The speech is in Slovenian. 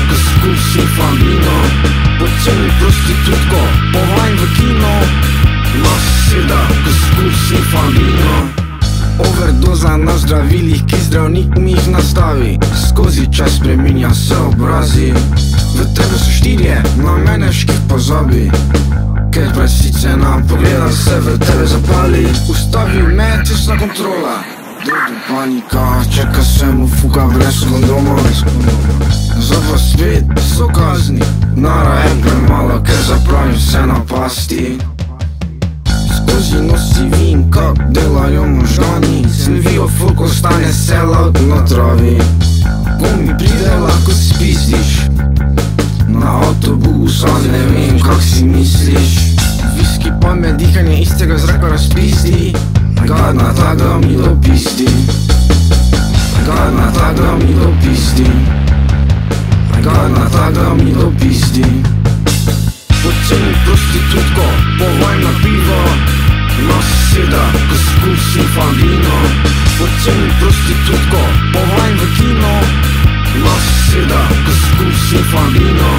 ko skusi fambino. Poceni prostitutko, povajn v kino. Naseda, ko skusi fambino. Overdoza na zdravilih, ki zdravnik mi jih nastavi. Skozi čas spreminja se obrazi. V tebe so štirje, na mene škit pozabi. Ker presicena pogleda se v tebe zapali. Ustavi me tesna kontrola. Drugi panika, čeka se mu fuka brez kondoma. Za pa spet so kazni, nara je premalo, ker zapravim se na pasti. Skozi nosi vim, kak delajo možgani. Slevijo folk, ostane sela na travi. Ko mi pride, lahko spizdiš. Na avtobus, ali ne vem, kak si misliš. Viski pa me dihanje istega zraka razpizdi. Gadna tak, da mi dopizdi. Gadna tak, da mi dopizdi. Gadna tak, da mi dopizdi. Poceni prostitutko, povajn na pivo. Naseda, ko skusi fambino. Poceni prostitutko, povajn v kino. Naseda, ko skusi fambino.